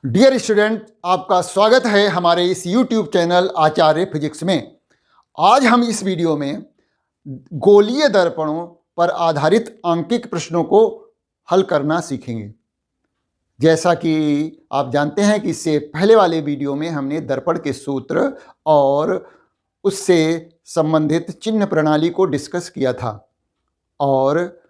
Dear student, आपका स्वागत है हमारे इस YouTube चैनल आचार्य फिजिक्स में। आज हम इस वीडियो में गोलीय दर्पणों पर आधारित आंकिक प्रश्नों को हल करना सीखेंगे। जैसा कि आप जानते हैं कि इससे पहले वाले वीडियो में हमने दर्पण के सूत्र और उससे संबंधित चिन्ह प्रणाली को डिस्कस किया था, और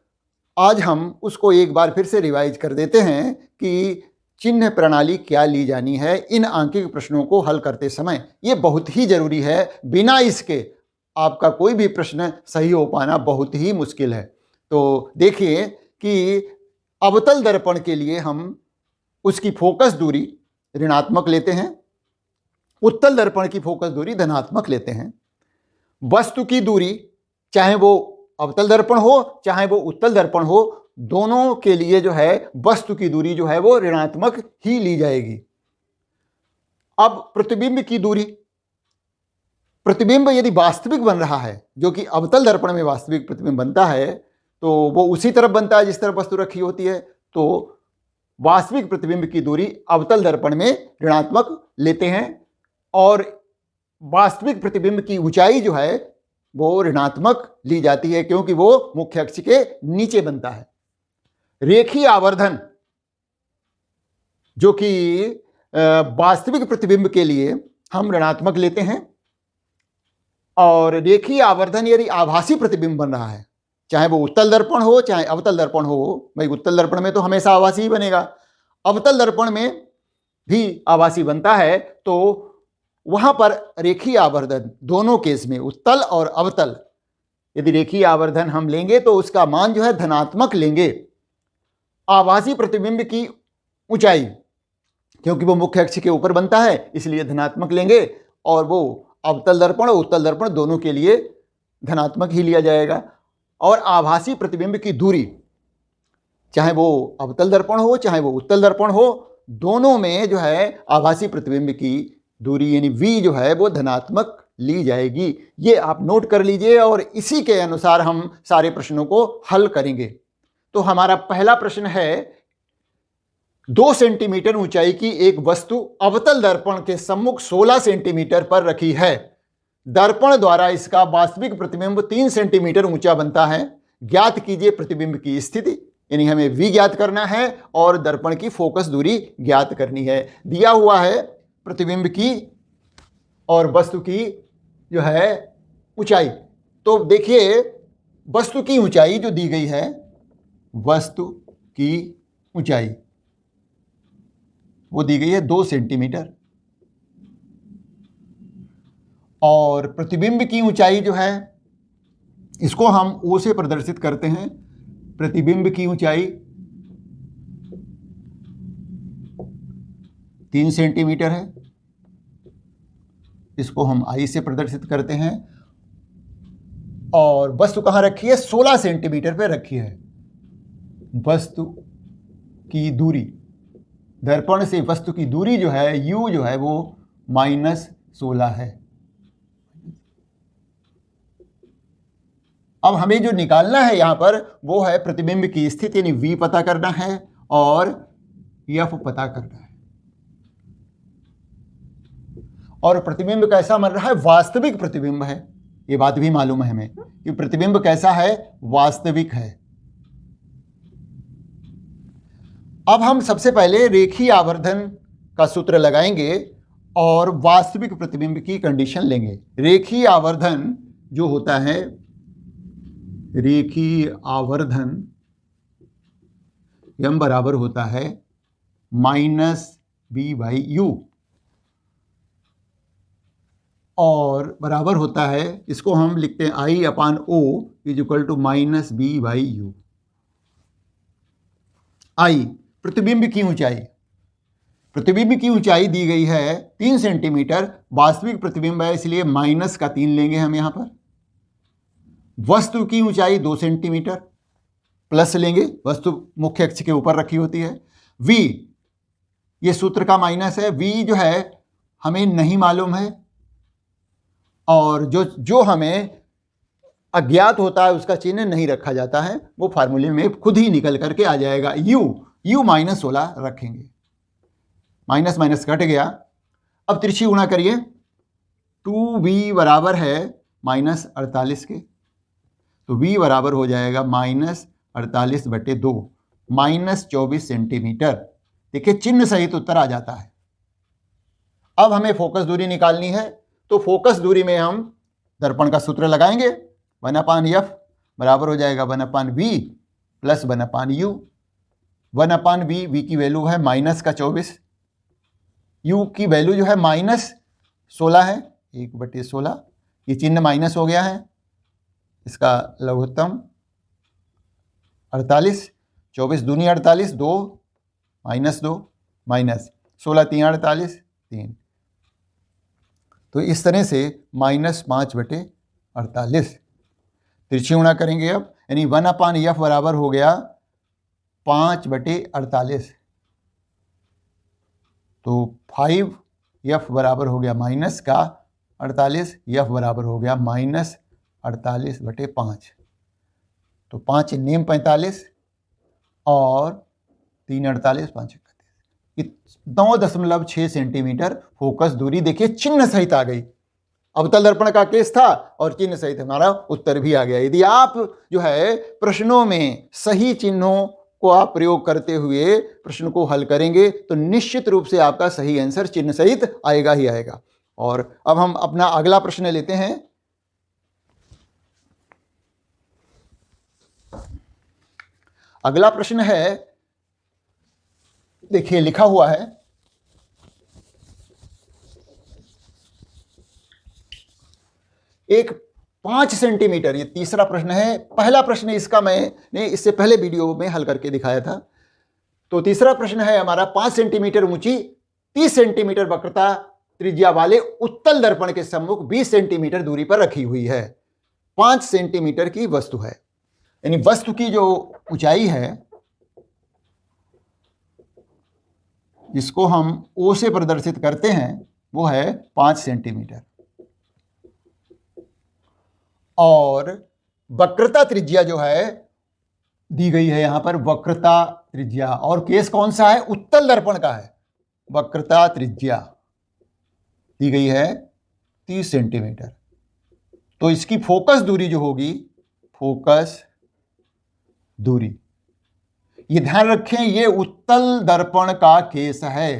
आज हम उसको एक बार फिर से रिवाइज कर देते हैं कि चिन्ह प्रणाली क्या ली जानी है इन आंकिक प्रश्नों को हल करते समय। ये बहुत ही जरूरी है, बिना इसके आपका कोई भी प्रश्न सही हो पाना बहुत ही मुश्किल है। तो देखिए कि अवतल दर्पण के लिए हम उसकी फोकस दूरी ऋणात्मक लेते हैं, उत्तल दर्पण की फोकस दूरी धनात्मक लेते हैं। वस्तु की दूरी, चाहे वो अवतल दर्पण हो चाहे वो उत्तल दर्पण हो, दोनों के लिए जो है वस्तु की दूरी जो है वो ऋणात्मक ही ली जाएगी। अब प्रतिबिंब की दूरी, प्रतिबिंब यदि वास्तविक बन रहा है, जो कि अवतल दर्पण में वास्तविक प्रतिबिंब बनता है, तो वो उसी तरफ बनता है जिस तरफ वस्तु रखी होती है। तो वास्तविक प्रतिबिंब की दूरी अवतल दर्पण में ऋणात्मक लेते हैं, और वास्तविक प्रतिबिंब की ऊंचाई जो है वो ऋणात्मक ली जाती है, क्योंकि वो मुख्य अक्ष के नीचे बनता है। रेखीय आवर्धन, जो कि वास्तविक प्रतिबिंब के लिए हम ऋणात्मक लेते हैं, और रेखीय आवर्धन यदि आभासी प्रतिबिंब बन रहा है, चाहे वो उत्तल दर्पण हो चाहे अवतल दर्पण हो, भाई उत्तल दर्पण में तो हमेशा आभासी ही बनेगा, अवतल दर्पण में भी आभासी बनता है, तो वहां पर रेखीय आवर्धन दोनों केस में, उत्तल और अवतल, यदि रेखीय आवर्धन हम लेंगे तो उसका मान जो है धनात्मक लेंगे। आभासी प्रतिबिंब की ऊंचाई, क्योंकि वो मुख्य अक्ष के ऊपर बनता है इसलिए धनात्मक लेंगे, और वो अवतल दर्पण और उत्तल दर्पण दोनों के लिए धनात्मक ही लिया जाएगा। और आभासी प्रतिबिंब की दूरी, चाहे वो अवतल दर्पण हो चाहे वो उत्तल दर्पण हो, दोनों में जो है आभासी प्रतिबिंब की दूरी यानी v जो है वो धनात्मक ली जाएगी। ये आप नोट कर लीजिए, और इसी के अनुसार हम सारे प्रश्नों को हल करेंगे। तो हमारा पहला प्रश्न है, 2 सेंटीमीटर ऊंचाई की एक वस्तु अवतल दर्पण के सम्मुख 16 सेंटीमीटर पर रखी है। दर्पण द्वारा इसका वास्तविक प्रतिबिंब 3 सेंटीमीटर ऊंचा बनता है। ज्ञात कीजिए प्रतिबिंब की स्थिति, यानी हमें v ज्ञात करना है और दर्पण की फोकस दूरी ज्ञात करनी है। दिया हुआ है प्रतिबिंब की और वस्तु की जो है ऊंचाई। तो देखिए, वस्तु की ऊंचाई जो दी गई है, वस्तु की ऊंचाई वो दी गई है 2 सेंटीमीटर, और प्रतिबिंब की ऊंचाई जो है इसको हम O से प्रदर्शित करते हैं। प्रतिबिंब की ऊंचाई 3 सेंटीमीटर है, इसको हम I से प्रदर्शित करते हैं, और वस्तु कहाँ रखी है? 16 सेंटीमीटर पे रखी है। वस्तु की दूरी, दर्पण से वस्तु की दूरी जो है U जो है वो -16 है। अब हमें जो निकालना है यहां पर वो है प्रतिबिंब की स्थिति, यानी V पता करना है और F पता करना है। और प्रतिबिंब कैसा बन रहा है? वास्तविक प्रतिबिंब है। ये बात भी मालूम है हमें कि प्रतिबिंब कैसा है? वास्तविक है। अब हम सबसे पहले रेखीय आवर्धन का सूत्र लगाएंगे और वास्तविक प्रतिबिंब की कंडीशन लेंगे। रेखीय आवर्धन जो होता है, रेखीय आवर्धन m बराबर होता है -b/u, और बराबर होता है, इसको हम लिखते हैं I/O = -b/u। I प्रतिबिंब की ऊंचाई, प्रतिबिंब की ऊंचाई दी गई है 3 सेंटीमीटर, वास्तविक प्रतिबिंब है इसलिए -3 लेंगे हम यहां पर। वस्तु की ऊंचाई 2 सेंटीमीटर प्लस लेंगे, वस्तु मुख्य अक्ष के ऊपर रखी होती है। v, ये सूत्र का माइनस है, v जो है हमें नहीं मालूम है, और जो हमें अज्ञात होता है उसका चिन्ह नहीं रखा जाता है, वो फार्मूले में खुद ही निकल करके आ जाएगा। u -16 रखेंगे, माइनस माइनस कट गया। अब तिरछी गुणा करिए, 2v बराबर है -48 के, तो v बराबर हो जाएगा -48/2 -24 सेंटीमीटर। देखिए चिन्ह सहित उत्तर आ जाता है। अब हमें फोकस दूरी निकालनी है, तो फोकस दूरी में हम दर्पण का सूत्र लगाएंगे। 1/f बराबर हो जाएगा 1/v plus 1/u। 1/v, v की वैल्यू है -24, u की वैल्यू जो है -16 है, 1/16। ये चिन्ह माइनस हो गया है, इसका लघुत्तम 48, 24 दूनी 48, 2 -2 -16 3 48 3। तो इस तरह से -5/48 तिरछी गुणा करेंगे अब, यानी 1/f बराबर हो गया 5/48। तो 5f बराबर हो गया माइनस का 48, f बराबर हो गया -48/5। तो 5 नेम 45 और 3 48 5 31, 9.6 सेंटीमीटर फोकस दूरी। देखिए चिन्ह सहित आ गई। अवतल दर्पण का केस था और चिन्ह सहित हमारा उत्तर भी आ गया। यदि आप जो है प्रश्नों में सही चिन्हों को आप प्रयोग करते हुए प्रश्न को हल करेंगे तो निश्चित रूप से आपका सही आंसर चिन्ह सहित आएगा ही आएगा। और अब हम अपना अगला प्रश्न लेते हैं। अगला प्रश्न है, देखिए लिखा हुआ है, एक 5 सेंटीमीटर, ये तीसरा प्रश्न है। पहला प्रश्न इसका मैंने इससे पहले वीडियो में हल करके दिखाया था। तो तीसरा प्रश्न है हमारा, 5 सेंटीमीटर ऊंची 30 सेंटीमीटर वक्रता त्रिज्या वाले उत्तल दर्पण के सम्मुख 20 सेंटीमीटर दूरी पर रखी हुई है। 5 सेंटीमीटर की वस्तु है, यानी वस्तु की जो ऊंचाई है जिसको हम O से प्रदर्शित करते हैं वो है 5 सेंटीमीटर, और वक्रता त्रिज्या जो है दी गई है यहां पर, वक्रता त्रिज्या, और केस कौन सा है, उत्तल दर्पण का है। वक्रता त्रिज्या दी गई है 30 सेंटीमीटर। तो इसकी फोकस दूरी जो होगी, फोकस दूरी, ये ध्यान रखें ये उत्तल दर्पण का केस है,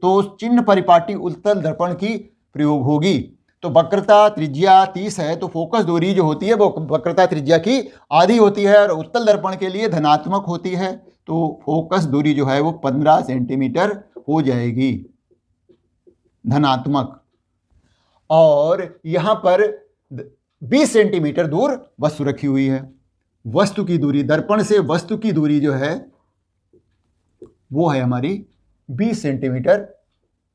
तो चिन्ह परिपाटी उत्तल दर्पण की प्रयोग होगी। तो वक्रता त्रिज्या 30 है, तो फोकस दूरी जो होती है वो वक्रता त्रिज्या की आधी होती है और उत्तल दर्पण के लिए धनात्मक होती है। तो फोकस दूरी जो है वो 15 सेंटीमीटर हो जाएगी, धनात्मक। और यहां पर 20 सेंटीमीटर दूर वस्तु रखी हुई है। वस्तु की दूरी, दर्पण से वस्तु की दूरी जो है वो है हमारी 20 सेंटीमीटर।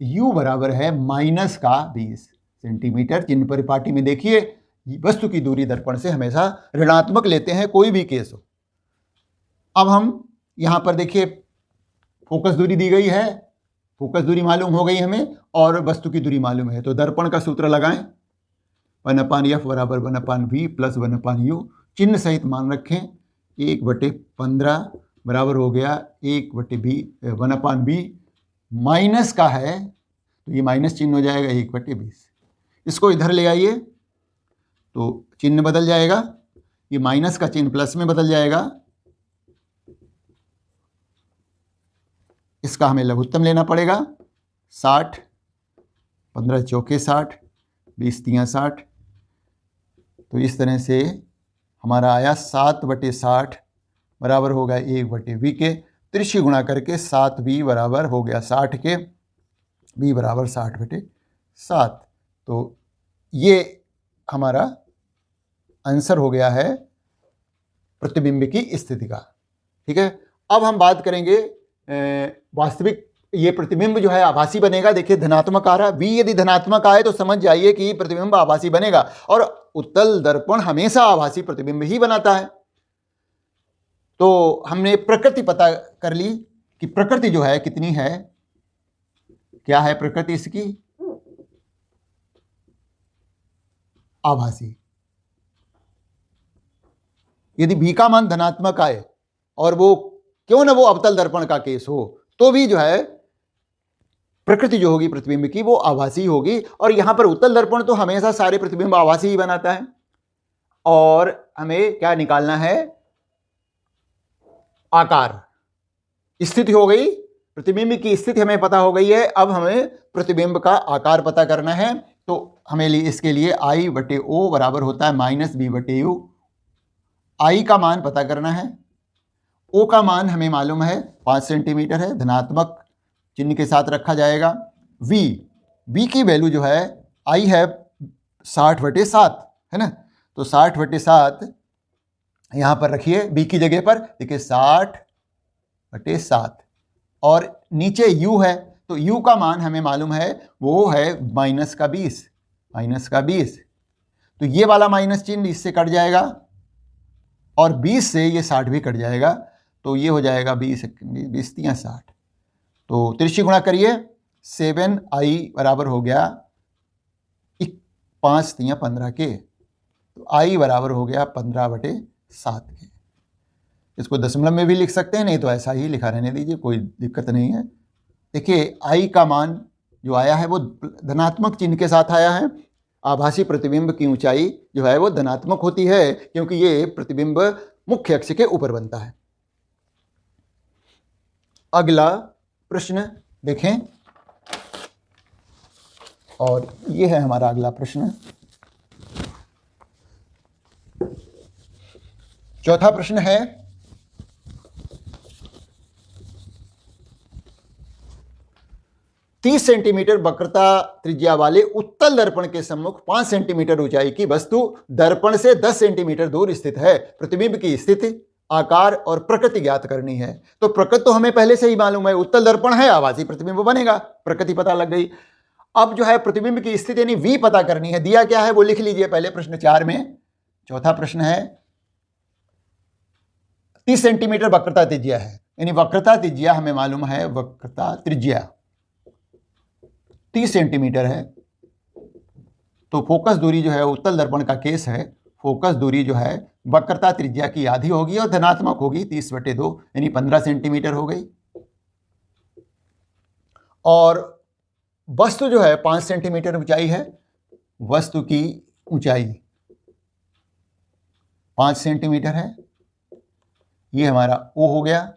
u बराबर है -20 सेंटीमीटर। चिन्ह परिपाटी में देखिए वस्तु की दूरी दर्पण से हमेशा ऋणात्मक लेते हैं, कोई भी केस हो। अब हम यहां पर देखिए फोकस दूरी दी गई है, फोकस दूरी मालूम हो गई हमें और वस्तु की दूरी मालूम है। तो दर्पण का सूत्र लगाएं, 1/f बराबर 1/v प्लस 1/u। चिन्ह सहित मान रखें, 1/15 बराबर हो गया 1/v, माइनस का है तो ये माइनस चिन्ह हो जाएगा 1/20। इसको इधर ले आइए तो चिन्ह बदल जाएगा, ये माइनस का चिन्ह प्लस में बदल जाएगा। इसका हमें लघुत्तम लेना पड़ेगा, 60, 15 चौके 60, 20 तियां 60। तो इस तरह से हमारा आया 7/60 बराबर होगा 1/v के। त्रिशी गुणा करके 7v बराबर हो गया 60 के, v बराबर 60/7। तो ये हमारा आंसर हो गया है प्रतिबिंब की स्थिति का। ठीक है, अब हम बात करेंगे वास्तविक, ये प्रतिबिंब जो है आभासी बनेगा। देखिए धनात्मक आ रहा है, v यदि धनात्मक आए तो समझ जाइए कि प्रतिबिंब आभासी बनेगा, और उत्तल दर्पण हमेशा आभासी प्रतिबिंब ही बनाता है। तो हमने प्रकृति पता कर ली कि प्रकृति जो है कितनी है, क्या है प्रकृति इसकी, आभासी। यदि v का मान धनात्मक आए और वो क्यों ना वो अवतल दर्पण का केस हो, तो भी जो है प्रकृति जो होगी प्रतिबिंब की वो आभासी होगी। और यहां पर उत्तल दर्पण तो हमेशा सारे प्रतिबिंब आभासी ही बनाता है। और हमें क्या निकालना है? आकार। स्थिति हो गई, प्रतिबिंब की स्थिति हमें पता हो गई है। अब हमें प्रतिबिंब का आकार पता करना है। तो हमें इसके लिए आई बटे ओ बराबर होता है माइनस बी बटे यू। आई का मान पता करना है। ओ का मान हमें मालूम है 5 सेंटीमीटर है, धनात्मक चिन्ह के साथ रखा जाएगा। वी की वैल्यू जो है आई है 60/7 है ना। तो 60/7 यहां पर रखिए बी की जगह पर, देखिए 60/7। और नीचे u है, तो u का मान हमें मालूम है वो है -20। तो ये वाला माइनस चिन्ह इससे कट जाएगा और 20 से ये 60 भी कट जाएगा। तो ये हो जाएगा 20 20 60। तो तिरछी गुणा करिए, 7i बराबर हो गया 5 3 15 के। तो i बराबर हो गया 15/7 के। इसको दशमलव में भी लिख सकते हैं, नहीं तो ऐसा ही लिखा रहने दीजिए, कोई दिक्कत नहीं है। देखिए i का मान जो आया है वो धनात्मक चिन्ह के साथ आया है। आभासी प्रतिबिंब की ऊंचाई जो है वो धनात्मक होती है, क्योंकि ये प्रतिबिंब मुख्य अक्ष के ऊपर बनता है। अगला प्रश्न देखें, और ये है हमारा अगला प्रश्न। चौथा प्रश्न है, तीस सेंटीमीटर वक्रता त्रिज्या वाले उत्तल दर्पण के सम्मुख 5 सेंटीमीटर ऊंचाई की वस्तु दर्पण से 10 सेंटीमीटर दूर स्थित है। प्रतिबिंब की स्थिति, आकार और प्रकृति ज्ञात करनी है। तो प्रकृति तो हमें पहले से ही मालूम है, उत्तल दर्पण है, आभासी प्रतिबिंब बनेगा, प्रकृति पता लग गई। अब जो है प्रतिबिंब की स्थिति यानी वी पता करनी है। दिया क्या है वो लिख लीजिए पहले प्रश्न 4 में। चौथा प्रश्न है 30 सेंटीमीटर वक्रता त्रिज्या है, यानी वक्रता त्रिज्या हमें मालूम है, वक्रता त्रिज्या 30 सेंटीमीटर है। तो फोकस दूरी जो है उत्तल दर्पण का केस है, फोकस दूरी जो है वक्रता त्रिज्या की आधी होगी और धनात्मक होगी 30/2 यानी 15 सेंटीमीटर हो गई। और वस्तु जो है 5 सेंटीमीटर ऊंचाई है, वस्तु की ऊंचाई 5 सेंटीमीटर है, ये हमारा O हो गया।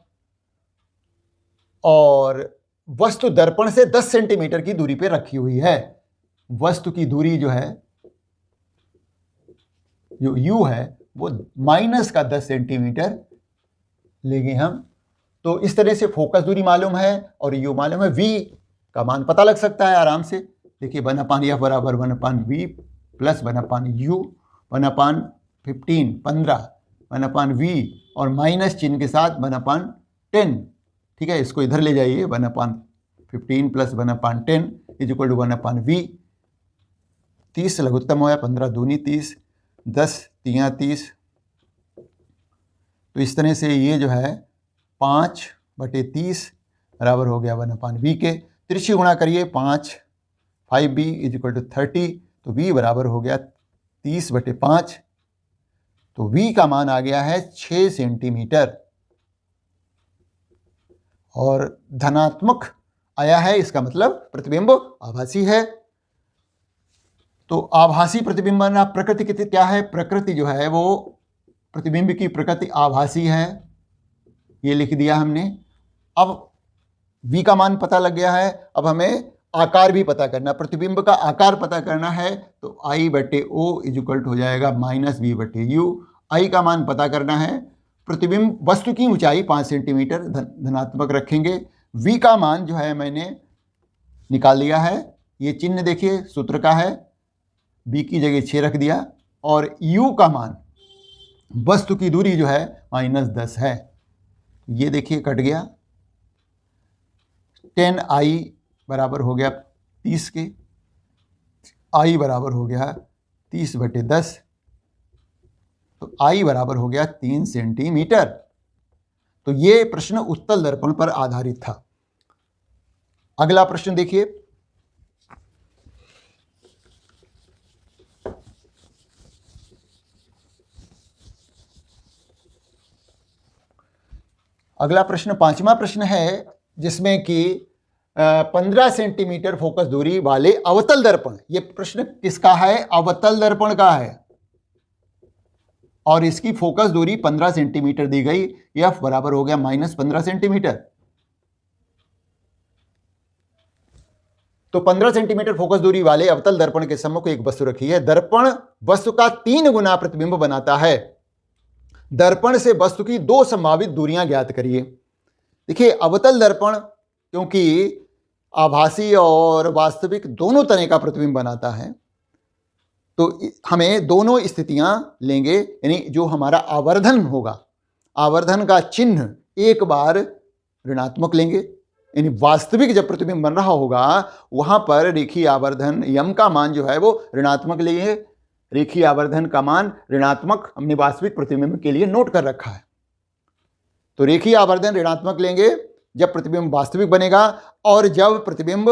और वस्तु दर्पण से 10 सेंटीमीटर की दूरी पे रखी हुई है। वस्तु की दूरी जो है, जो U है वो माइनस का 10 सेंटीमीटर लेंगे हम। तो इस तरह से फोकस दूरी मालूम है और U मालूम है। V का मान पता लग सकता है आराम से। देखिए 1/f बराबर 1/v प्लस 1/u, 1/15 15, 1/v और माइनस चिन्ह के साथ 1/10। ठीक है, इसको इधर ले जाइए, 1/15 plus 1/10 is equal to 1/v। 30 लघुत्तम हो गया, 15 दूनी 30, 10 3 30। तो इस तरह से ये जो है 5/30 बराबर हो गया 1/v के। तिरछी गुणा करिए, 5b इज इक्वल टू 30। तो v बराबर हो गया 30/5। तो v का मान आ गया है 6 सेंटीमीटर और धनात्मक आया है, इसका मतलब प्रतिबिंब आभासी है। तो आभासी प्रतिबिंब बनना, प्रकृति क्या है? प्रकृति जो है वो प्रतिबिंब की प्रकृति आभासी है, ये लिख दिया हमने। अब v का मान पता लग गया है, अब हमें आकार भी पता करना, प्रतिबिंब का आकार पता करना है। तो I/O इज इक्वल टू हो जाएगा -v/u। I का मान पता करना है, प्रतिबिंब वस्तु की ऊंचाई 5 सेंटीमीटर धनात्मक रखेंगे। v का मान जो है मैंने निकाल लिया है, ये चिन्ह देखिए सूत्र का है, b की जगह 6 रख दिया। और u का मान वस्तु की दूरी जो है -10 है, ये देखिए कट गया। 10i बराबर हो गया 30 के, i बराबर हो गया 30/10। तो i बराबर हो गया 3 सेंटीमीटर। तो ये प्रश्न उत्तल दर्पण पर आधारित था। अगला प्रश्न देखिए, अगला प्रश्न 5वां प्रश्न है, जिसमें कि 15 सेंटीमीटर फोकस दूरी वाले अवतल दर्पण, ये प्रश्न किसका है? अवतल दर्पण का है, और इसकी फोकस दूरी 15 सेंटीमीटर दी गई। एफ बराबर हो गया -15 सेंटीमीटर। तो 15 सेंटीमीटर फोकस दूरी वाले अवतल दर्पण के सम्मुख एक वस्तु रखी है। दर्पण वस्तु का 3 गुना प्रतिबिंब बनाता है। दर्पण से वस्तु की 2 संभावित दूरियां ज्ञात करिए। देखिए, अवतल दर्पण क्योंकि आभासी और वास्तविक दोनों तरह का प्रतिबिंब बनाता है, तो हमें दोनों स्थितियां लेंगे, यानी जो हमारा आवर्धन होगा, आवर्धन का चिन्ह एक बार ऋणात्मक लेंगे, यानी वास्तविक जब प्रतिबिंब बन रहा होगा वहां पर रेखीय आवर्धन यम का मान जो है वो ऋणात्मक लेंगे। रेखीय आवर्धन का मान ऋणात्मक हमने वास्तविक प्रतिबिंब के लिए नोट कर रखा है। तो रेखीय आवर्धन ऋणात्मक लेंगे जब प्रतिबिंब वास्तविक बनेगा, और जब प्रतिबिंब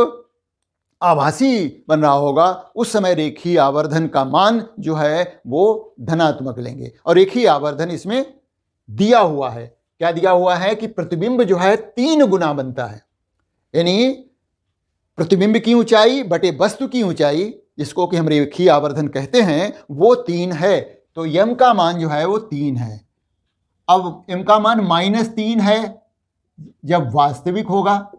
आभासी बन रहा होगा उस समय रेखीय आवर्धन का मान जो है वो धनात्मक लेंगे। और रेखीय आवर्धन इसमें दिया हुआ है, क्या दिया हुआ है कि प्रतिबिंब जो है 3 गुना बनता है, यानी प्रतिबिंब की ऊंचाई बटे वस्तु की ऊंचाई, जिसको कि हम रेखीय आवर्धन कहते हैं, वो 3 है। तो यम का मान जो है वो 3 है। अब एम का मान -3 है जब वास्तविक होगा।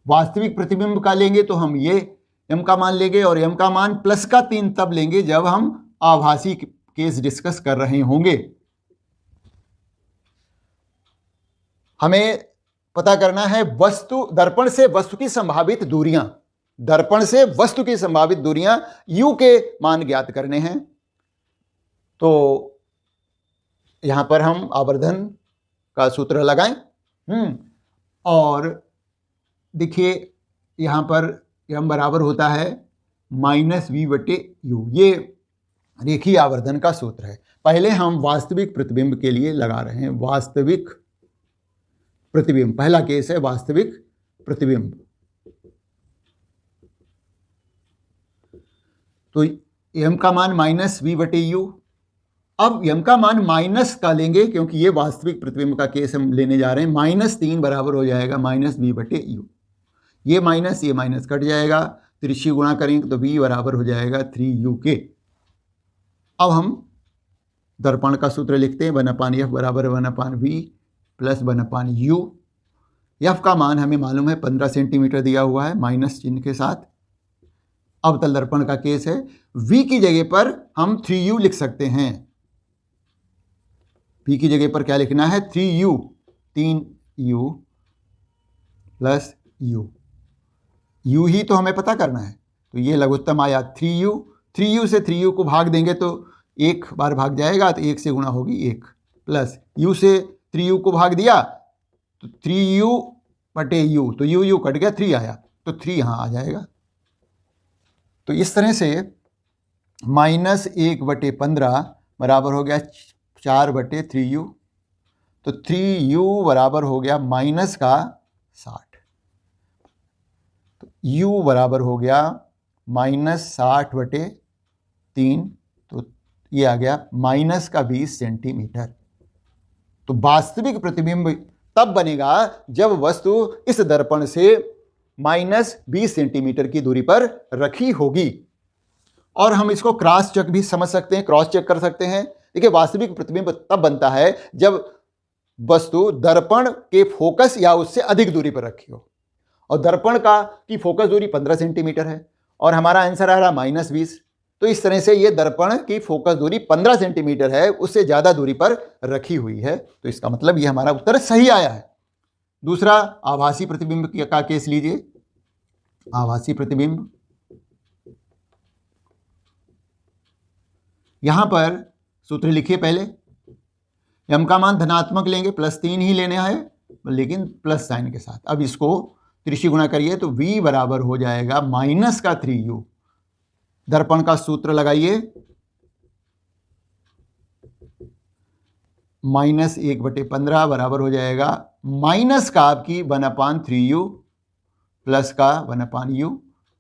वास्तविक प्रतिबिंब का लेंगे तो हम ये एम का मान लेंगे, और एम का मान +3 तब लेंगे जब हम आभासी केस डिस्कस कर रहे होंगे। हमें पता करना है वस्तु दर्पण से वस्तु की संभावित दूरियां, दर्पण से वस्तु की संभावित दूरियां u के मान ज्ञात करने हैं। तो यहां पर हम आवर्धन का सूत्र लगाएं, और देखिए यहां पर m बराबर होता है -v/u, ये रेखीय आवर्धन का सूत्र है। पहले हम वास्तविक प्रतिबिंब के लिए लगा रहे हैं। वास्तविक प्रतिबिंब, पहला केस है वास्तविक प्रतिबिंब। तो m का मान -v/u। अब m का मान माइनस का लेंगे क्योंकि ये वास्तविक प्रतिबिंब का केस हम लेने जा रहे हैं। -3 बराबर हो जाएगा -v/u। ये माइनस कट जाएगा, त्रिशी गुणा करेंगे तो v बराबर हो जाएगा 3u के। अब हम दर्पण का सूत्र लिखते हैं, 1/f बराबर 1/v प्लस 1/u। एफ का मान हमें मालूम है 15 सेंटीमीटर दिया हुआ है, माइनस चिन्ह के साथ। अवतल दर्पण का केस है। v की जगह पर हम 3u लिख सकते हैं। v की जगह पर क्या लिखना है? 3u, 3u plus u। u ही तो हमें पता करना है, तो ये लघुत्तम आया 3u। 3u से 3u को भाग देंगे तो 1 बार भाग जाएगा, तो 1 से गुणा होगी 1, प्लस u से 3u को भाग दिया तो 3u/u, तो u कट गया, 3 आया, तो 3 यहाँ आ जाएगा। तो इस तरह से -1/15 बराबर हो गया 4/3u। तो 3u बराबर हो गया -60। तो u बराबर हो गया -60/3, तो ये आ गया -20 सेंटीमीटर। तो वास्तविक प्रतिबिंब तब बनेगा जब वस्तु इस दर्पण से -20 सेंटीमीटर की दूरी पर रखी होगी। और हम इसको क्रॉस चेक भी समझ सकते हैं, क्रॉस चेक कर सकते हैं। देखिए, वास्तविक प्रतिबिंब तब बनता है जब वस्तु दर्पण के फोकस या उससे अधिक दूरी पर रखी हो, और दर्पण की फोकस दूरी 15 सेंटीमीटर है और हमारा आंसर आ रहा -20। तो इस तरह से ये दर्पण की फोकस दूरी 15 सेंटीमीटर है, उससे ज़्यादा दूरी पर रखी हुई है। तो इसका मतलब ये हमारा उत्तर सही आया है। दूसरा, आभासी प्रतिबिंब का केस लीजिए। आभासी प्रतिबिंब, यहां पर सूत्र लिखिए। पहले m का मान धनात्मक लेंगे, +3 ही लेने है, लेकिन प्लस साइन के साथ। अब इसको त्रिशी गुणा करिए तो v बराबर हो जाएगा -3u। दर्पण का सूत्र लगाइए, -1/15 बराबर हो जाएगा माइनस का आपकी 1/3u प्लस का 1/u,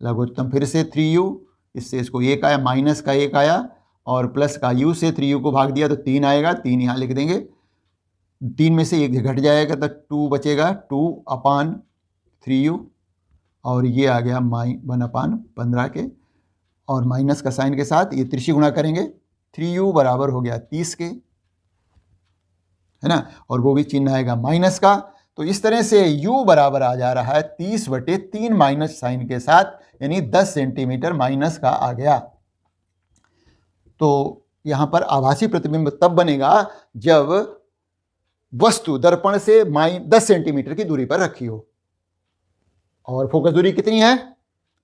लघुत्तम फिर से 3u, इससे इसको 1 आया, माइनस का 1 आया, और प्लस का u से 3u को भाग दिया तो 3 आएगा, 3 यहाँ लिख देंगे। 3 में से 1 घट जाएगा तो 2 बचेगा, 2/3 3u, और ये आ गया 1/15 के, और माइनस का साइन के साथ ये तिरछी गुणा करेंगे, 3u बराबर हो गया 30 के, है ना, और वो भी चिन्ह आएगा माइनस का। तो इस तरह से u बराबर आ जा रहा है 30/3 माइनस साइन के साथ, यानी 10 सेंटीमीटर माइनस का आ गया। तो यहां पर आभासी प्रतिबिंब तब बनेगा जब वस्तु दर्पण से 10 सेंटीमीटर की दूरी पर रखी हो, और फोकस दूरी कितनी है?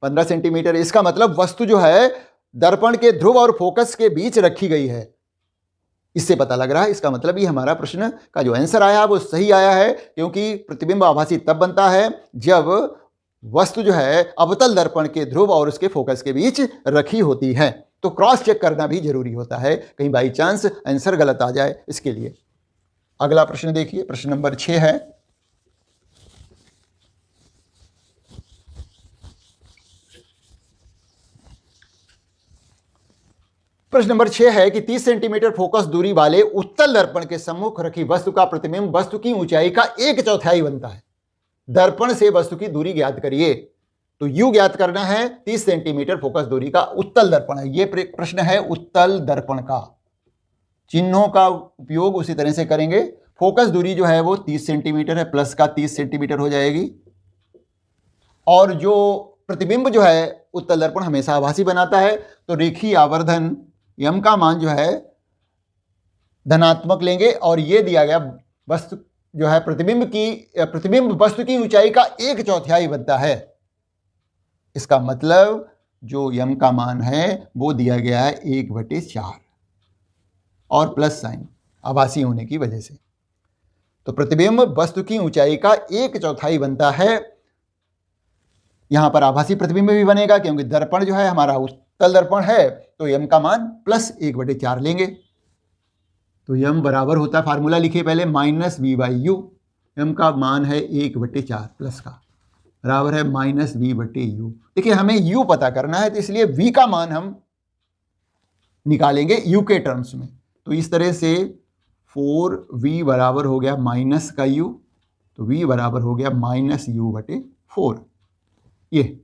15 सेंटीमीटर। इसका मतलब वस्तु जो है दर्पण के ध्रुव और फोकस के बीच रखी गई है, इससे पता लग रहा है। इसका मतलब ये हमारा प्रश्न का जो आंसर आया वो सही आया है, क्योंकि प्रतिबिंब आभासी तब बनता है जब वस्तु जो है अवतल दर्पण के ध्रुव और उसके फोकस के बीच रखी होती है। तो क्रॉस चेक करना भी जरूरी होता है, कहीं बाई चांस आंसर गलत आ जाए इसके लिए। अगला प्रश्न देखिए, प्रश्न नंबर 6 है। प्रश्न नंबर 6 है कि 30 सेंटीमीटर फोकस दूरी वाले उत्तल दर्पण के सम्मुख रखी वस्तु का प्रतिबिंब वस्तु की ऊंचाई का 1/4 बनता है। दर्पण से वस्तु की दूरी ज्ञात करिए। तो u ज्ञात करना है, 30 सेंटीमीटर फोकस दूरी का उत्तल दर्पण है। यह प्रश्न है उत्तल दर्पण का। चिन्हों का उपयोग उसी तरह से करेंगे। फोकस दूरी जो है वो 30 सेंटीमीटर है, प्लस का 30 सेंटीमीटर हो जाएगी, और जो प्रतिबिंब जो है उत्तल दर्पण हमेशा आभासी बनाता है, तो रेखीय आवर्धन m का मान जो है धनात्मक लेंगे, और ये दिया गया वस्तु जो है प्रतिबिंब वस्तु की ऊंचाई का 1/4 बनता है। इसका मतलब जो m का मान है वो दिया गया है 1/4, और प्लस साइन आभासी होने की वजह से। तो प्रतिबिंब वस्तु की ऊंचाई का 1/4 बनता है। यहां पर आभासी प्रतिबिंब भी बनेगा, क्योंकि दर्पण जो है हमारा उत्तल दर्पण है, तो m का मान प्लस 1/4 लेंगे। तो m बराबर होता है, फार्मूला लिखिए पहले, -v/u। m का मान है 1/4 प्लस का, बराबर है -v/u। देखिए हमें u पता करना है, तो इसलिए v का मान हम निकालेंगे u के टर्म्स में। तो इस तरह से 4v बराबर हो गया माइनस का u, तो v बराबर हो गया -u/4। ये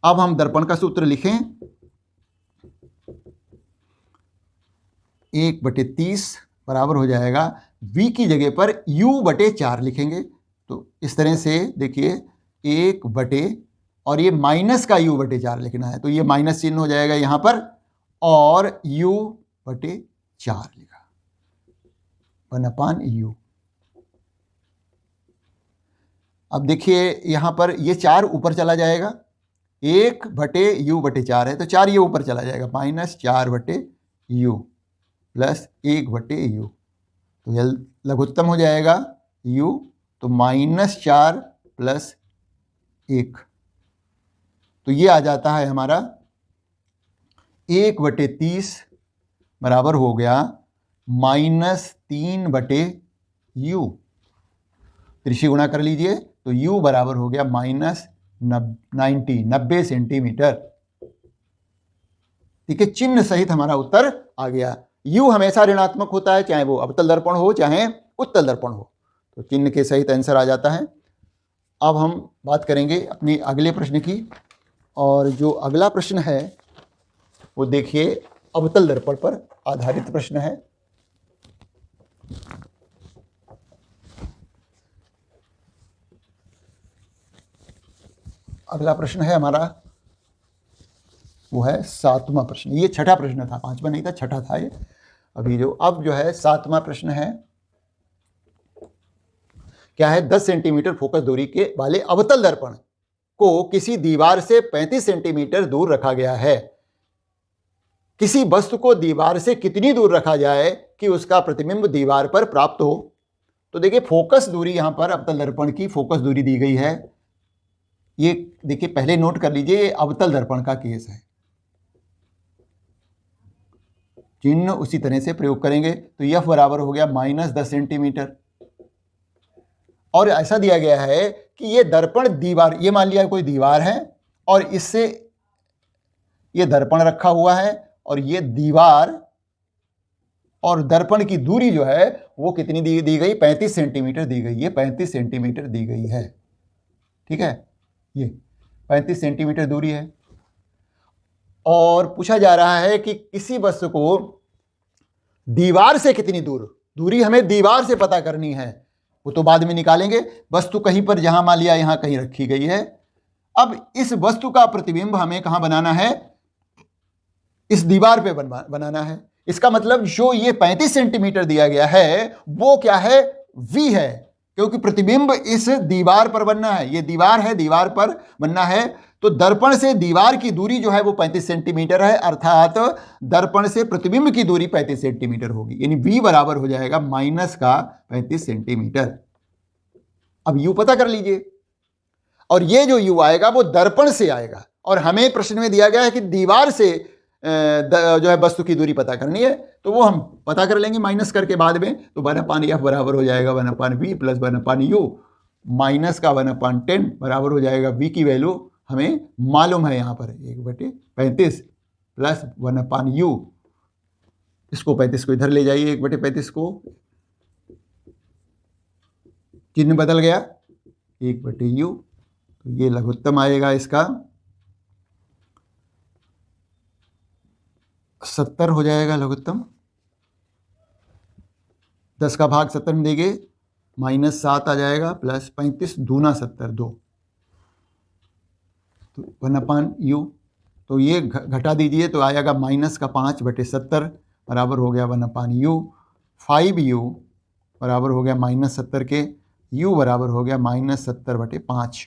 अब हम दर्पण का सूत्र लिखें, 1/30 बराबर हो जाएगा, v की जगह पर u/4 लिखेंगे। तो इस तरह से देखिए 1/ और ये माइनस का u/4 लिखना है, तो ये माइनस चिन्ह हो जाएगा यहां पर, और u/4 लिखा, 1/u। अब देखिए यहां पर ये 4 ऊपर चला जाएगा, 1/u/4 है, तो 4 ये ऊपर चला जाएगा, -4/u प्लस 1/u। तो यह लघुत्तम हो जाएगा u, तो -4 प्लस 1। तो ये आ जाता है हमारा 1/30 बराबर हो गया -3/u। त्रिशी गुणा कर लीजिए, तो u बराबर हो गया -90 सेंटीमीटर। ठीक है, चिन्ह सहित हमारा उत्तर आ गया। u हमेशा ऋणात्मक होता है, चाहे वो अवतल दर्पण हो चाहे उत्तल दर्पण हो, तो चिन्ह के सहित आंसर आ जाता है। अब हम बात करेंगे अपने अगले प्रश्न की, और जो अगला प्रश्न है वो देखिए अवतल दर्पण पर आधारित प्रश्न है। अगला प्रश्न है हमारा, वो है 7वां प्रश्न। ये 6ठा प्रश्न था, 5वां नहीं था, 6ठा था ये। अभी अब जो है 7वां प्रश्न है, क्या है, 10 सेंटीमीटर फोकस दूरी के वाले अवतल दर्पण को किसी दीवार से 35 सेंटीमीटर दूर रखा गया है। किसी वस्तु को दीवार से कितनी दूर रखा जाए कि उसका प्रतिबिंब दीवार पर प्राप्त हो। तो देखिए फोकस दूरी, यहां पर अवतल दर्पण की फोकस दूरी दी गई है। ये देखिए पहले नोट कर लीजिए, ये अवतल दर्पण का केस है, चिन्ह उसी तरह से प्रयोग करेंगे। तो f बराबर हो गया -10 सेंटीमीटर, और ऐसा दिया गया है कि ये दर्पण दीवार, ये मान लिया कोई दीवार है और इससे ये दर्पण रखा हुआ है, और ये दीवार और दर्पण की दूरी जो है वो कितनी दी गई, 35 सेंटीमीटर दी गई है, 35 सेंटीमीटर दी गई है। ठीक है, ये 35 सेंटीमीटर दूरी है। और पूछा जा रहा है कि किसी वस्तु को दीवार से कितनी दूरी हमें दीवार से पता करनी है, वो तो बाद में निकालेंगे। वस्तु कहीं पर, जहां मान लिया यहां कहीं रखी गई है। अब इस वस्तु का प्रतिबिंब हमें कहां बनाना है, इस दीवार पे बनाना है। इसका मतलब जो ये 35 सेंटीमीटर दिया गया है वो क्या है, v है, क्योंकि प्रतिबिंब इस दीवार पर बनना है। ये दीवार है, दीवार पर बनना है, तो दर्पण से दीवार की दूरी जो है वो 35 सेंटीमीटर है, अर्थात दर्पण से प्रतिबिंब की दूरी 35 सेंटीमीटर होगी। यानी v बराबर हो जाएगा माइनस का 35 सेंटीमीटर। अब u पता कर लीजिए, और ये जो u आएगा वो दर्पण से आएगा, और हमें प्रश्न में दिया गया है कि दीवार से जो है वस्तु की दूरी पता करनी है, तो वो हम पता कर लेंगे माइनस करके बाद में। तो 1/f बराबर हो जाएगा 1/v प्लस 1/u, माइनस का 1/10 बराबर हो जाएगा v की वैल्यू हमें मालूम है यहाँ पर 1/35 प्लस 1/u। इसको 35 को इधर ले जाइए, 1/35 को, चिन्ह बदल गया, 1/u, तो ये लघुत्तम आएगा इसका 70 हो जाएगा लघुत्तम। 10 का भाग 70 में देंगे, -7 आ जाएगा, प्लस 35 दूना 70 2, तो 1/u, तो ये घटा दीजिए तो आएगा माइनस का 5/70 बराबर हो गया 1/u। 5u बराबर हो गया -70 के, u बराबर हो गया -70/5,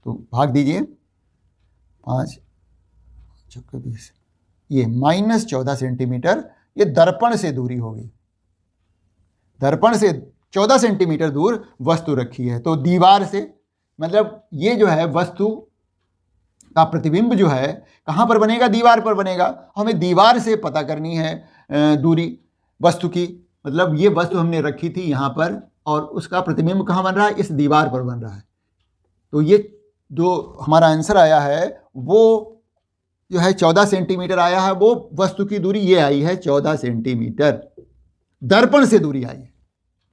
तो भाग दीजिए 5 20, ये -14 सेंटीमीटर ये दर्पण से दूरी होगी। दर्पण से 14 सेंटीमीटर दूर वस्तु रखी है, तो दीवार से, मतलब ये जो है वस्तु का प्रतिबिंब जो है कहाँ पर बनेगा, दीवार पर बनेगा। हमें दीवार से पता करनी है दूरी वस्तु की, मतलब ये वस्तु हमने रखी थी यहाँ पर, और उसका प्रतिबिंब कहाँ बन रहा है, इस दीवार पर बन रहा है। तो ये जो हमारा आंसर आया है वो जो है 14 सेंटीमीटर आया है, वो वस्तु की दूरी ये आई है 14 सेंटीमीटर, दर्पण से दूरी आई है।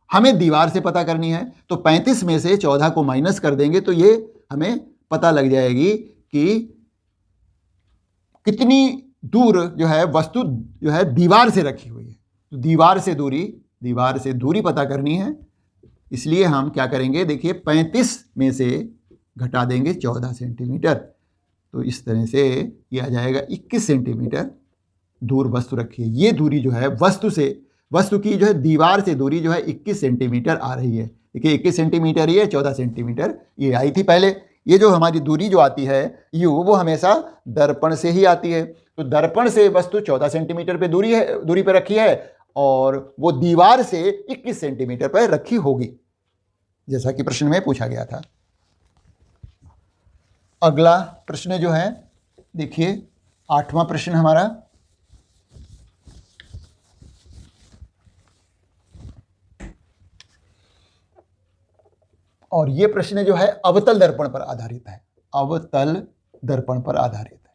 हमें दीवार से पता करनी है, तो 35 में से 14 को माइनस कर देंगे तो ये हमें पता लग जाएगी कि कितनी दूर जो है वस्तु जो है दीवार से रखी हुई है। तो दीवार से दूरी पता करनी है, इसलिए हम क्या करेंगे, देखिए 35 में से घटा देंगे 14 सेंटीमीटर, तो इस तरह से ये आ जाएगा 21 सेंटीमीटर दूर वस्तु रखी है। ये दूरी जो है वस्तु की जो है दीवार से दूरी जो है 21 सेंटीमीटर आ रही है। देखिए 21 सेंटीमीटर ये, 14 सेंटीमीटर ये आई थी पहले। ये जो हमारी दूरी जो आती है u, वो हमेशा दर्पण से ही आती है। तो दर्पण से वस्तु 14 सेंटीमीटर पे दूरी पे रखी है, और वो दीवार से 21 सेंटीमीटर पर रखी होगी, जैसा कि प्रश्न में पूछा गया था। अगला प्रश्न जो है, देखिए 8वां प्रश्न हमारा, और ये प्रश्न जो है अवतल दर्पण पर आधारित है। अवतल दर्पण पर आधारित है।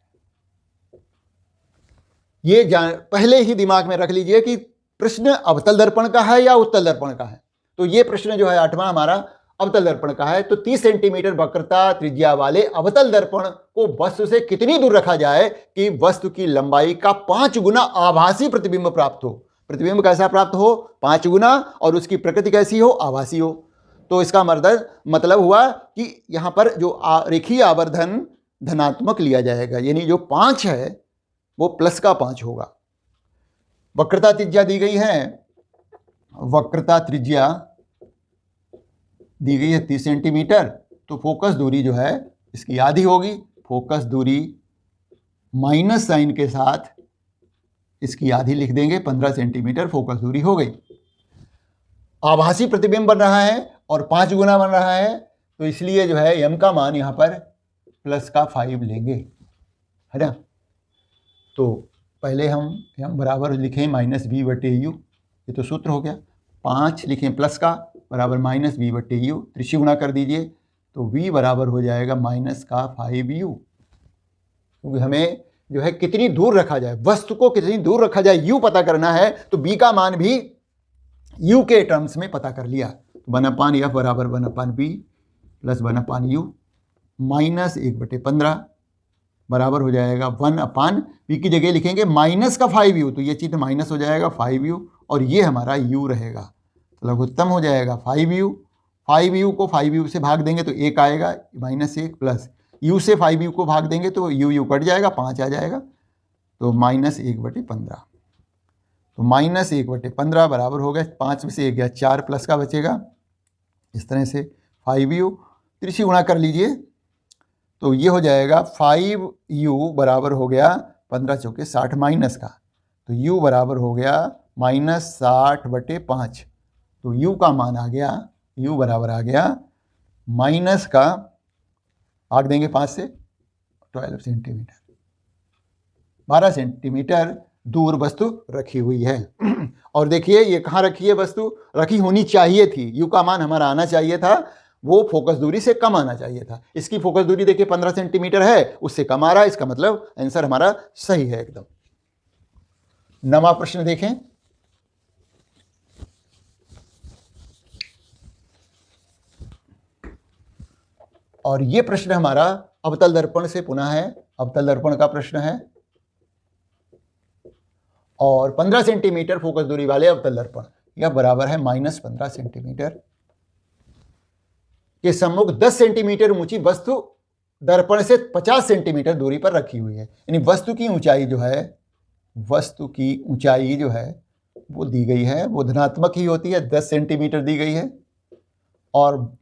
ये पहले ही दिमाग में रख लीजिए कि प्रश्न अवतल दर्पण का है या उत्तल दर्पण का है। तो ये प्रश्न जो है 8वां हमारा अवतल दर्पण का है। तो 30 सेंटीमीटर वक्रता त्रिज्या वाले अवतल दर्पण को वस्तु से कितनी दूर रखा जाए कि वस्तु की लंबाई का 5 गुना आभासी प्रतिबिंब प्राप्त हो। प्रतिबिंब कैसा प्राप्त हो, 5 गुना, और उसकी प्रकृति कैसी हो, आभासी हो। तो इसका मतलब हुआ कि यहां पर जो रेखीय आवर्धन धनात्मक लिया जाएगा, यानी जो 5 है वो प्लस का 5 होगा। वक्रता त्रिज्या दी गई है, वक्रता त्रिज्या दी गई है 30 सेंटीमीटर, तो फोकस दूरी जो है इसकी आधी होगी। फोकस दूरी माइनस साइन के साथ इसकी आधी लिख देंगे, 15 सेंटीमीटर फोकस दूरी हो गई। आभासी प्रतिबिंब बन रहा है और 5 गुना बन रहा है, तो इसलिए जो है m का मान यहाँ पर प्लस का 5 लेंगे, है ना। तो पहले हम m बराबर लिखें -v/u, ये तो सूत्र हो गया। 5 लिखें प्लस का बराबर -v/u, त्रिशी गुणा कर दीजिए तो v बराबर हो जाएगा माइनस का 5u। क्योंकि हमें जो है कितनी दूर रखा जाए, वस्तु को कितनी दूर रखा जाए, u पता करना है, तो b का मान भी u के टर्म्स में पता कर लिया। 1/f बराबर 1/b प्लस 1/u, -1/15 बराबर हो जाएगा 1/v की जगह लिखेंगे माइनस का 5u, तो ये चिन्ह माइनस हो जाएगा 5u और ये हमारा u रहेगा, तो लघुत्तम हो जाएगा 5u। 5u को 5u से भाग देंगे तो 1 आएगा, -1 प्लस u से 5u को भाग देंगे तो u कट जाएगा, 5 आ जाएगा, तो -1/15। तो -1/15 बराबर हो गया 5 में से 1 गया 4 प्लस का बचेगा, इस तरह से 5u तिरछी गुणा कर लीजिए तो ये हो जाएगा 5u बराबर हो गया 15 चौके 60 माइनस का, तो u बराबर हो गया -60/5। तो u का मान आ गया, u बराबर आ गया माइनस का, भाग देंगे 5 से, 12 सेंटीमीटर, 12 सेंटीमीटर दूर वस्तु रखी हुई है। और देखिए ये कहाँ रखी है वस्तु, रखी होनी चाहिए थी, u का मान हमारा आना चाहिए था, वो फोकस दूरी से कम आना चाहिए था। इसकी फोकस दूरी देखिए 15 सेंटीमीटर है, उससे कम आ रहा है, इसका मतलब आंसर हमारा सही है एकदम। 9वां प्रश्न देखें। और ये प्रश्न हमारा अवतल दर्पण से पुनः है, अवतल दर्पण का प्रश्न है और 15 सेंटीमीटर फोकस दूरी वाले अवतल दर्पण, यह बराबर है -15 सेंटीमीटर के सम्मुख 10 सेंटीमीटर ऊंची वस्तु दर्पण से 50 सेंटीमीटर दूरी पर रखी हुई है। यानी वस्तु की ऊंचाई जो है, वस्तु की ऊंचाई जो है वो दी गई है, वो धनात्मक ही होती है, 10 सेंटीमीटर दी गई है और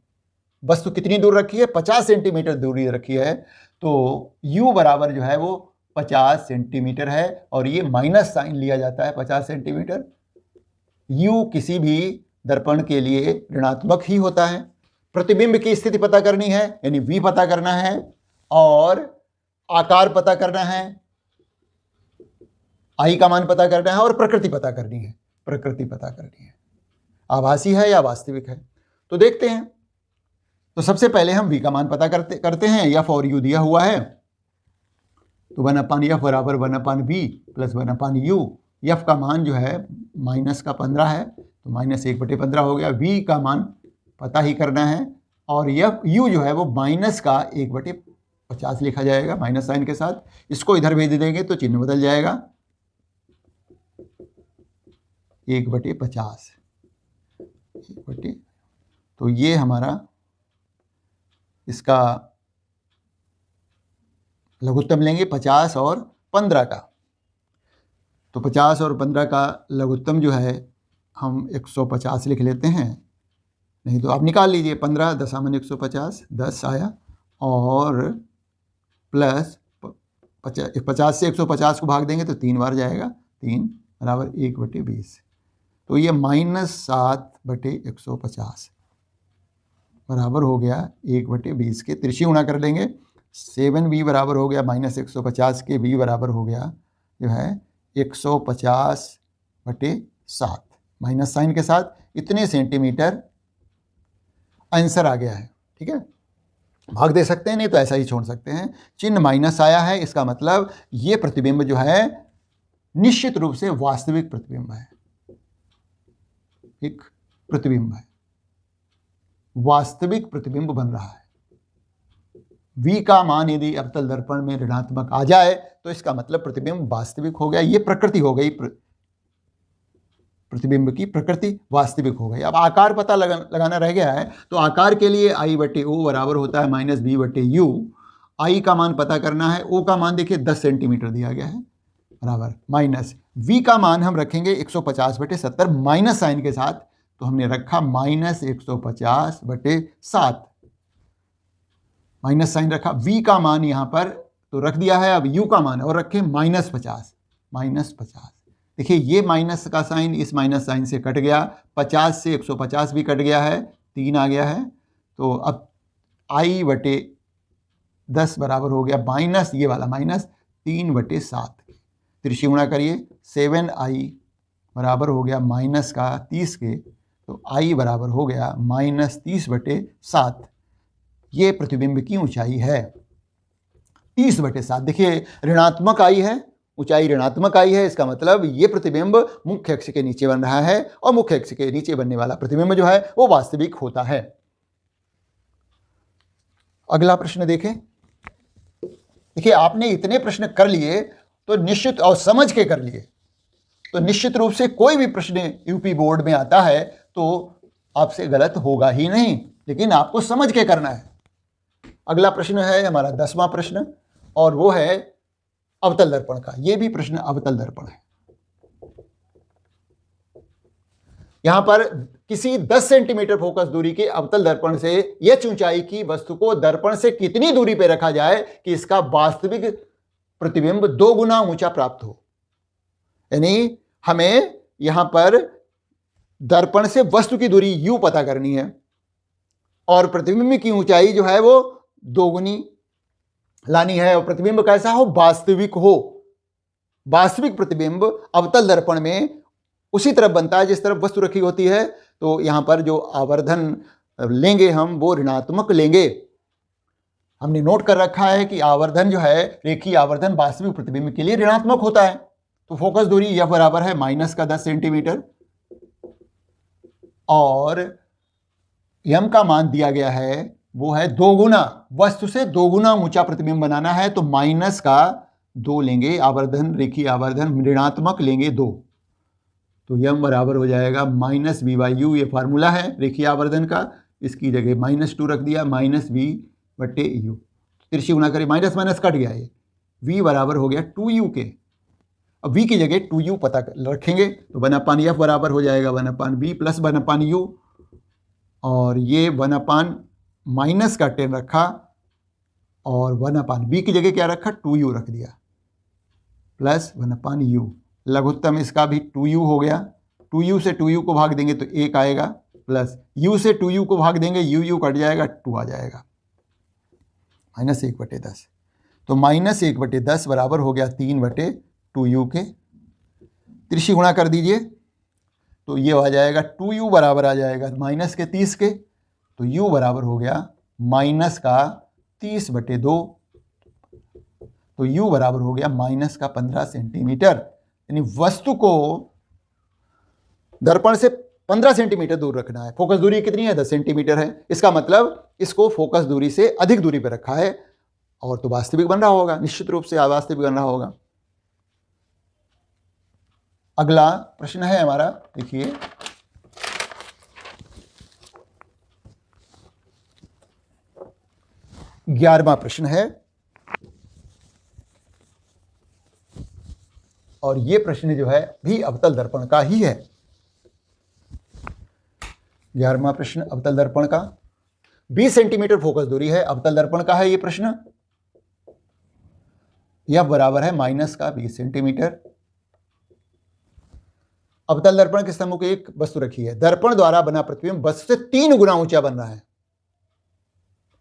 वस्तु कितनी दूर रखी है, 50 सेंटीमीटर दूरी रखी है, तो u बराबर जो है वो 50 सेंटीमीटर है और ये माइनस साइन लिया जाता है 50 सेंटीमीटर। u किसी भी दर्पण के लिए ऋणात्मक ही होता है। प्रतिबिंब की स्थिति पता करनी है, यानी v पता करना है और आकार पता करना है, i का मान पता करना है और प्रकृति पता करनी है, प्रकृति पता करनी है, आभासी है या वास्तविक है। तो देखते हैं, तो सबसे पहले हम v का मान पता करते हैं। f और u दिया हुआ है, तो 1/f बराबर 1/v प्लस 1/u। f का मान जो है माइनस का 15 है, तो -1/15 हो गया। v का मान पता ही करना है और u जो है वो माइनस का 1/50 लिखा जाएगा माइनस साइन के साथ। इसको इधर भेज देंगे तो चिन्ह बदल जाएगा, 1/50, तो ये हमारा इसका लघुत्तम लेंगे 50 और 15 का, तो 50 और 15 का लघुत्तम जो है हम 150 लिख लेते हैं, नहीं तो आप निकाल लीजिए, 15 10 150, 10 आया और प्लस 50 से 150 को भाग देंगे तो 3 बार जाएगा, 3 बराबर 1/20, तो ये -7/150 बराबर हो गया 1/20 के, तिरछी गुणा कर देंगे, 7v बराबर हो गया -150 के, v बराबर हो गया जो है 150/7 माइनस साइन के साथ, इतने सेंटीमीटर आंसर आ गया है। ठीक है, भाग दे सकते हैं, नहीं तो ऐसा ही छोड़ सकते हैं। चिन्ह माइनस आया है, इसका मतलब ये प्रतिबिंब जो है निश्चित रूप से वास्तविक प्रतिबिंब है, एक प्रतिबिंब है, वास्तविक प्रतिबिंब बन रहा है। v का मान यदि अवतल दर्पण में ऋणात्मक आ जाए तो इसका मतलब प्रतिबिंब वास्तविक हो गया, ये प्रकृति हो गई, प्रतिबिंब की प्रकृति वास्तविक हो गई। अब आकार पता लगाना रह गया है, तो आकार के लिए I/O बराबर होता है -v/u। I का मान पता करना है, O का मान देखिए 10 सेंटीमीटर दिया गया है, बराबर माइनस v का मान हम रखेंगे 150/70 माइनस साइन के साथ, तो हमने रखा -150/7 माइनस साइन रखा। v का मान यहाँ पर तो रख दिया है, अब u का मान और रखें -50, -50। देखिए ये माइनस का साइन इस माइनस साइन से कट गया, 50 से 150 भी कट गया है, 3 आ गया है, तो अब I/10 बराबर हो गया माइनस ये वाला माइनस 3/7, तिरछी गुणा करिए, 7i बराबर हो गया माइनस का 30 के, तो I बराबर हो गया -30/7। ये प्रतिबिंब की ऊंचाई है 30/7। देखिए ऋणात्मक I है, ऊंचाई ऋणात्मक I है, इसका मतलब ये प्रतिबिंब मुख्य अक्ष के नीचे बन रहा है और मुख्य अक्ष के नीचे बनने वाला प्रतिबिंब जो है वो वास्तविक होता है। अगला प्रश्न देखें। देखिए, आपने इतने प्रश्न कर लिए तो निश्चित, और समझ के कर लिए तो निश्चित रूप से कोई भी प्रश्न यूपी बोर्ड में आता है तो आपसे गलत होगा ही नहीं, लेकिन आपको समझ के करना है। अगला प्रश्न है हमारा 10वां प्रश्न, और वो है अवतल दर्पण का। ये भी प्रश्न अवतल दर्पण है। यहां पर किसी 10 सेंटीमीटर फोकस दूरी के अवतल दर्पण से एच ऊंचाई की वस्तु को दर्पण से कितनी दूरी पर रखा जाए कि इसका वास्तविक प्रतिबिंब 2 गुना ऊंचा प्राप्त हो। यानी हमें यहां पर दर्पण से वस्तु की दूरी u पता करनी है और प्रतिबिंब की ऊंचाई जो है वो 2 गुनी लानी है, और प्रतिबिंब कैसा हो, वास्तविक हो। वास्तविक प्रतिबिंब अवतल दर्पण में उसी तरफ बनता है जिस तरफ वस्तु रखी होती है। तो यहां पर जो आवर्धन लेंगे हम वो ऋणात्मक लेंगे। हमने नोट कर रखा है कि आवर्धन जो है, रेखीय आवर्धन वास्तविक प्रतिबिंब के लिए ऋणात्मक होता है। तो फोकस दूरी यह बराबर है -10 सेंटीमीटर, और यम का मान दिया गया है वो है 2 गुना, वस्तु से 2 गुना ऊंचा प्रतिबिंब बनाना है तो -2 लेंगे। आवर्धन, रेखीय आवर्धन ऋणात्मक लेंगे 2, तो यम बराबर हो जाएगा -v/u। ये फार्मूला है रेखीय आवर्धन का, इसकी जगह -2 रख दिया, -v/u। तिरछी गुणा करें, माइनस माइनस कट गया, ये v बराबर हो गया 2u के। अब v की जगह 2u पता रखेंगे तो 1/f बराबर हो जाएगा 1/v प्लस 1/u, और ये 1/- का 10 रखा और 1/v की जगह क्या रखा, 2u रख दिया, प्लस 1/u। लघुत्तम इसका भी 2u हो गया। 2u से 2u को भाग देंगे तो 1 आएगा, प्लस u से 2u को भाग देंगे, u कट जाएगा, 2 आ जाएगा, -1/10। तो -1/10 बराबर हो गया 3/2u के। तिरछी गुणा कर दीजिए तो ये आ जाएगा 2u बराबर आ जाएगा -30 के, तो u बराबर हो गया -30/2, तो u बराबर हो गया -15 सेंटीमीटर। यानी वस्तु को दर्पण से 15 सेंटीमीटर दूर रखना है। फोकस दूरी कितनी है, 10 सेंटीमीटर है। इसका मतलब इसको फोकस दूरी से अधिक दूरी पर रखा है, और तो वास्तविक बन रहा होगा, निश्चित रूप से अवास्तविक बन रहा होगा। अगला प्रश्न है हमारा, देखिए, ग्यारहवां प्रश्न है, और ये प्रश्न जो है भी अवतल दर्पण का ही है। 11वां प्रश्न अवतल दर्पण का, 20 सेंटीमीटर फोकस दूरी है, अवतल दर्पण का है ये प्रश्न। यह बराबर है -20 सेंटीमीटर। अवतल दर्पण के सम्मुख एक वस्तु रखी है, दर्पण द्वारा बना प्रतिबिंब वस्तु से 3 गुना ऊंचा बन रहा है।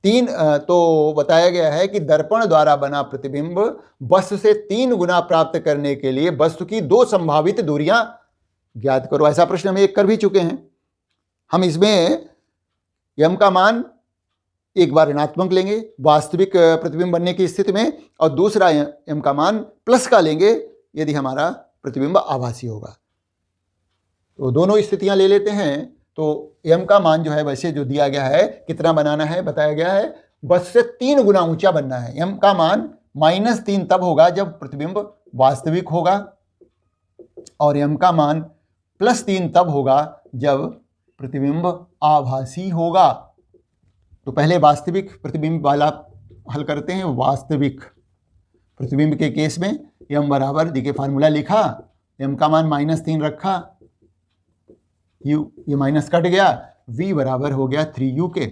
3 तो बताया गया है कि दर्पण द्वारा बना प्रतिबिंब वस्तु से 3 गुना प्राप्त करने के लिए वस्तु की 2 संभावित दूरियां ज्ञात करो। ऐसा प्रश्न हम एक कर भी चुके हैं। हम इसमें यम का मान एक बार ऋणात्मक लेंगे वास्तविक प्रतिबिंब बनने की स्थिति में, और दूसरा यम का मान प्लस का लेंगे यदि हमारा प्रतिबिंब आभासी होगा। तो दोनों स्थितियां ले लेते हैं। तो यम का मान जो है वैसे जो दिया गया है कितना बनाना है, बताया गया है वस्तु से 3 गुना ऊंचा बनना है। यम का मान -3 तब होगा जब प्रतिबिंब वास्तविक होगा, और यम का मान +3 तब होगा जब प्रतिबिंब आभासी होगा। तो पहले वास्तविक प्रतिबिंब वाला हल करते हैं। वास्तविक प्रतिबिंब के केस में यम बराबर, देखिए फार्मूला लिखा, यम का मान -3 रखा, u ये माइनस कट गया, v बराबर हो गया 3u के।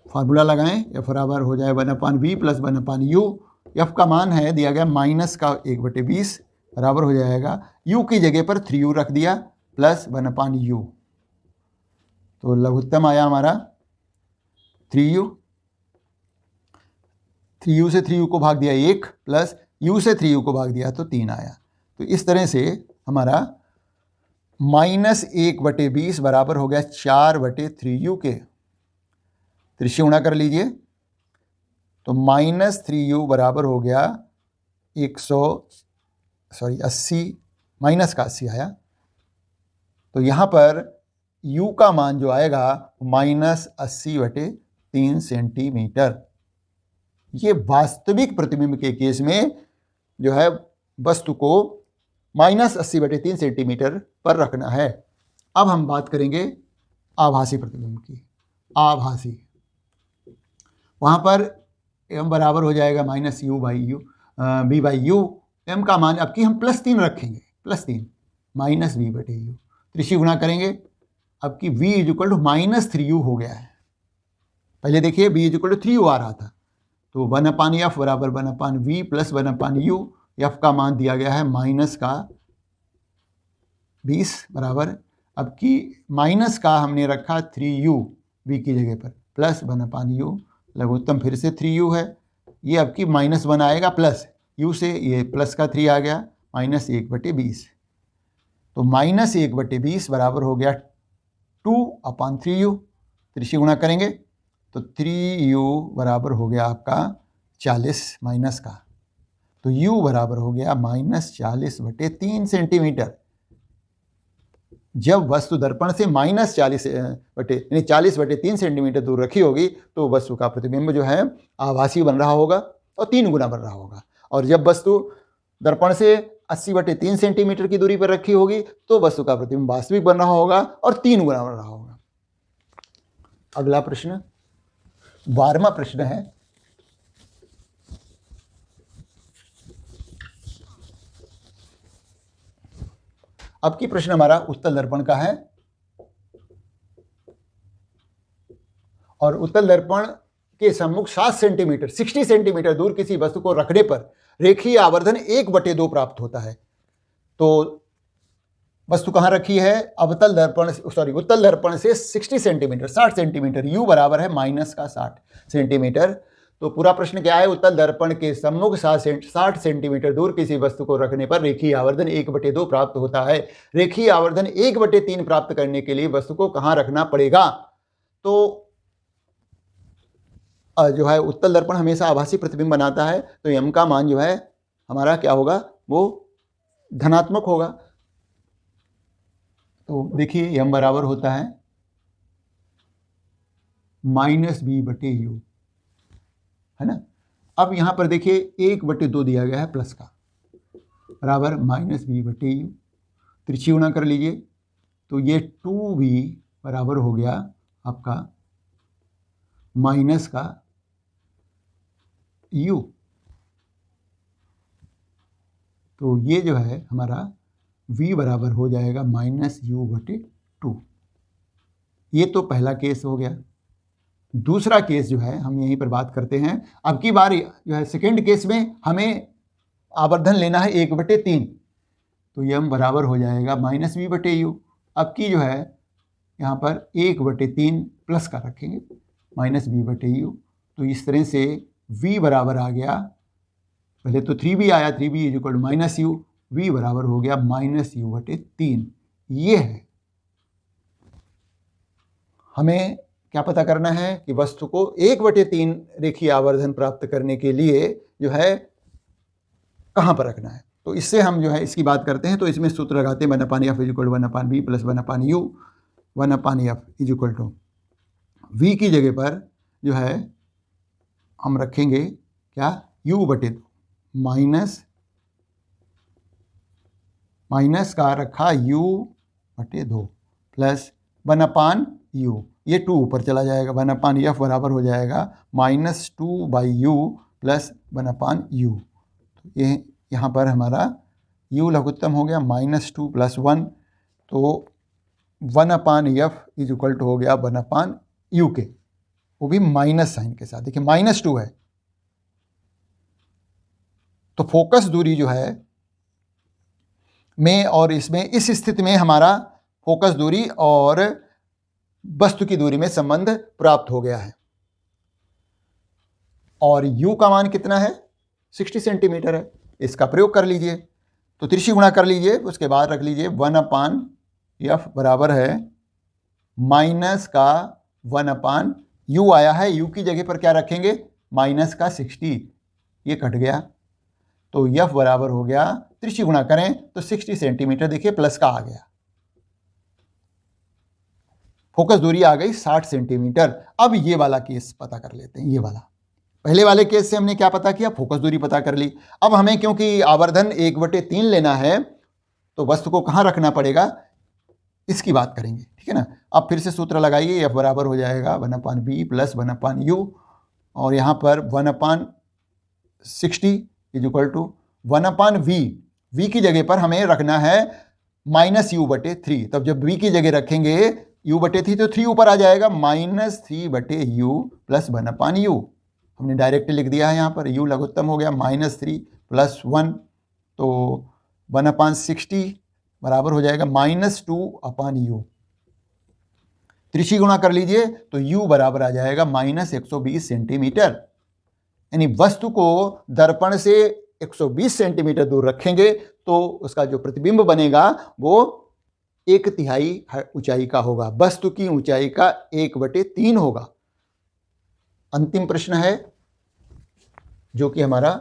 फार्मूला लगाएं, f बराबर हो जाए 1/v प्लस 1/u। f का मान है दिया गया -1/20 बराबर हो जाएगा, u की जगह पर 3u रख दिया प्लस 1/u। तो लघुत्तम आया हमारा 3u। 3u से 3u को भाग दिया 1, प्लस u से 3u को भाग दिया तो 3 आया। तो इस तरह से हमारा -1/20 बराबर हो गया 4/3u के। त्रिशि गुणा कर लीजिए तो -3u बराबर हो गया 80 माइनस का 80 आया। तो यहाँ पर u का मान जो आएगा -80/3 3 सेंटीमीटर। ये वास्तविक प्रतिबिंब के केस में जो है वस्तु को -80/3 सेंटीमीटर पर रखना है। अब हम बात करेंगे आभासी प्रतिबिंब की। आभासी, वहाँ पर m बराबर हो जाएगा -u/u m का मान अब की हम +3 रखेंगे, +3 -v/u, त्रिशी गुणा करेंगे, अब की v = -3u हो गया है। पहले देखिए v = 3u आ रहा था, तो 1/f बराबर 1/v + 1/u, f का मान दिया गया है -20 बराबर, अब की माइनस का हमने रखा 3u v की जगह पर, प्लस 1/u, लघुत्तम फिर से 3u है, ये अब की -1 आएगा प्लस u से, ये प्लस का 3 आ गया, -1/20, तो -1/20 बराबर हो गया 2/3u। त्रिशी गुणा करेंगे तो 3u बराबर हो गया आपका 40 माइनस का, तो u बराबर हो गया -40/3 सेंटीमीटर। जब वस्तु दर्पण से -40/3 सेंटीमीटर दूर रखी होगी तो वस्तु का प्रतिबिंब जो है आभासी बन रहा होगा और 3 गुना बन रहा होगा, और जब वस्तु दर्पण से 80/3 सेंटीमीटर की दूरी पर रखी होगी तो वस्तु का प्रतिबिंब वास्तविक बन रहा होगा और 3 गुना बन रहा होगा। अगला प्रश्न 12वां प्रश्न है, अब की प्रश्न हमारा उत्तल दर्पण का है, और उत्तल दर्पण के सम्मुख 7 सेंटीमीटर 60 सेंटीमीटर दूर किसी वस्तु को रखने पर रेखीय आवर्धन 1/2 प्राप्त होता है। तो वस्तु कहाँ रखी है? उत्तल दर्पण से 60 सेंटीमीटर 60 सेंटीमीटर, u बराबर है -60 सेंटीमीटर। तो पूरा प्रश्न क्या है? उत्तल दर्पण के सम्मुख 60 सेंटीमीटर दूर किसी वस्तु को रखने पर रेखीय आवर्धन 1/2 प्राप्त होता है। रेखीय आवर्धन 1/3 प्राप्त करने के लिए वस्तु को कहाँ रखना पड़ेगा? तो जो है उत्तल दर्पण हमेशा आभासी प्रतिबिंब बनाता है, तो m का मान जो है हमारा क्या होगा? वो धनात्मक होगा। तो देखिए m बराबर होता है -b/u, है ना। अब यहाँ पर देखिए 1/2 दिया गया है प्लस का, बराबर -b/u, त्रिची गुणा कर लीजिए तो ये 2b बराबर हो गया आपका माइनस का u, तो ये जो है हमारा v बराबर हो जाएगा -u/2। ये तो पहला केस हो गया। दूसरा केस जो है हम यहीं पर बात करते हैं। अब की बार जो है सेकेंड केस में हमें आवर्धन लेना है 1/3, तो ये हम बराबर हो जाएगा -v/u। अब की जो है यहाँ पर 1/3 प्लस का रखेंगे -v/u, तो इस तरह से v बराबर आ गया, पहले तो 3b आया, 3b = -u, v बराबर हो गया -u/3। ये है, हमें क्या पता करना है कि वस्तु को 1/3 रेखीय आवर्धन प्राप्त करने के लिए जो है कहाँ पर रखना है। तो इससे हम जो है इसकी बात करते हैं। तो इसमें सूत्र लगाते हैं 1/f = 1/v + 1/u। 1/f = v की जगह पर जो है हम रखेंगे क्या? u/2, माइनस का रखा u/2 प्लस 1/u, ये 2 ऊपर चला जाएगा, 1/f बराबर हो जाएगा -2/u + 1/u। तो ये यहाँ पर हमारा u लघुत्तम हो गया -2 + 1, तो 1/f = हो गया 1/u के, वो भी माइनस साइन के साथ। देखिए -2 है, तो फोकस दूरी जो है में और इसमें इस स्थिति में हमारा फोकस दूरी और वस्तु की दूरी में संबंध प्राप्त हो गया है। और u का मान कितना है? 60 सेंटीमीटर है। इसका प्रयोग कर लीजिए, तो त्रिशी गुणा कर लीजिए, उसके बाद रख लीजिए 1/f बराबर है माइनस का 1/u आया है, u की जगह पर क्या रखेंगे? -60, ये कट गया, तो f बराबर हो गया, त्रिशी गुणा करें तो 60 सेंटीमीटर, देखिए प्लस का आ गया। फोकस दूरी आ गई 60 सेंटीमीटर। अब ये वाला केस पता कर लेते हैं। ये वाला पहले वाले केस से हमने क्या पता किया, फोकस दूरी पता कर ली। अब हमें क्योंकि आवर्धन 1/3 लेना है तो वस्तु को कहाँ रखना पड़ेगा, इसकी बात करेंगे, ठीक है ना। अब फिर से सूत्र लगाइए, F बराबर हो जाएगा 1/b प्लस 1/u, और यहाँ पर 1/60 is equal to 1/v। v की जगह पर हमें रखना है -u/3। तब जब v की जगह रखेंगे u/3 तो 3 ऊपर आ जाएगा, -3/u प्लस 1/u। हमने डायरेक्ट लिख दिया है यहाँ पर, u लघुत्तम हो गया, -3 + 1 तो 1/60 बराबर हो जाएगा -2/u। त्रिशी गुणा कर लीजिए तो u बराबर आ जाएगा -120 सेंटीमीटर। यानी वस्तु को दर्पण से 120 सेंटीमीटर दूर रखेंगे तो उसका जो प्रतिबिंब बनेगा वो 1/3 ऊंचाई का होगा, वस्तु की ऊंचाई का 1/3 होगा। अंतिम प्रश्न है जो कि हमारा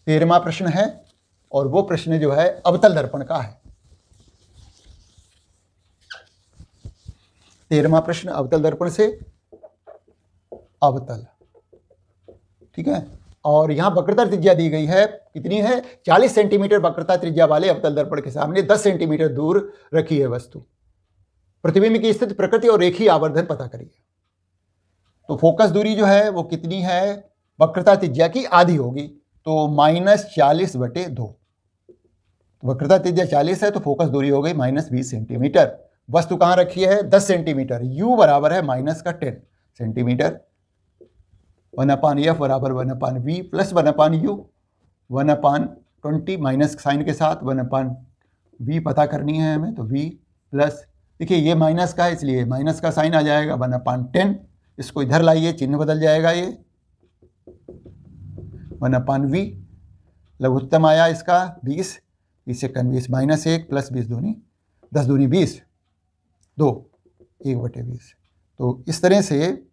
13वां प्रश्न है, और वो प्रश्न जो है अवतल दर्पण का है। 13वां प्रश्न अवतल दर्पण से अवतल, ठीक है। और यहां वक्रता त्रिज्या दी गई है, कितनी है, 40 सेंटीमीटर वक्रता त्रिज्या वाले अवतल दर्पण के सामने 10 सेंटीमीटर दूर रखी है वस्तु। प्रतिबिंब की स्थिति, प्रकृति और रेखीय आवर्धन पता करिए। तो फोकस दूरी जो है वो कितनी है, वक्रता त्रिज्या की आधी होगी, तो -40/2। वक्रता त्रिज्या 40 है तो फोकस दूरी हो गई -20 सेंटीमीटर। वस्तु कहाँ रखी है, 10 सेंटीमीटर। u बराबर है -10 सेंटीमीटर। 1/f बराबर 1/v plus 1/u, 1/20 minus sign के साथ 1/v पता करनी है हमें, तो v प्लस, देखिए ये माइनस का है इसलिए माइनस का साइन आ जाएगा 1/10। इसको इधर लाइए, चिन्ह बदल जाएगा, ये 1/v। लघुत्तम आया इसका 20, 20 से 20 -1 प्लस 20 दूनी 10 दूनी 20, 2 1/20। तो इस तरह से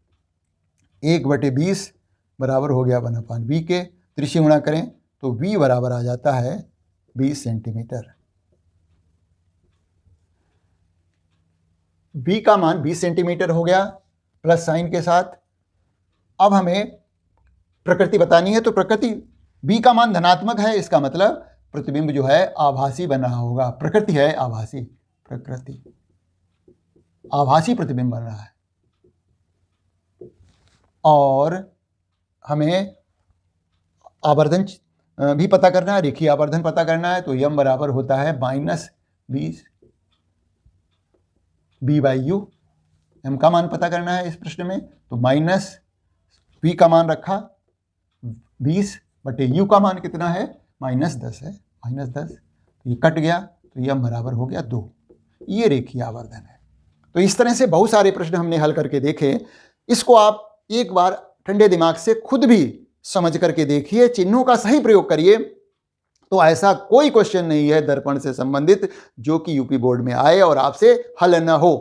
1/20 बराबर हो गया 1/v के। त्रिशी गुणा करें तो v बराबर आ जाता है 20 सेंटीमीटर। v का मान 20 सेंटीमीटर हो गया प्लस साइन के साथ। अब हमें प्रकृति बतानी है, तो प्रकृति v का मान धनात्मक है, इसका मतलब प्रतिबिंब जो है आभासी बना होगा। प्रकृति है आभासी, प्रकृति आभासी प्रतिबिंब बन रहा है। और हमें आवर्धन भी पता करना है, रेखीय आवर्धन पता करना है, तो m बराबर होता है -20 b/u। m का मान पता करना है इस प्रश्न में, तो -v का मान रखा 20/u का मान कितना है, -10 है, -10। ये कट गया तो m बराबर हो गया 2। ये रेखीय आवर्धन है। तो इस तरह से बहुत सारे प्रश्न हमने हल करके देखे। इसको आप एक बार ठंडे दिमाग से खुद भी समझ करके देखिए, चिन्हों का सही प्रयोग करिए, तो ऐसा कोई क्वेश्चन नहीं है दर्पण से संबंधित जो कि यूपी बोर्ड में आए और आपसे हल न हो।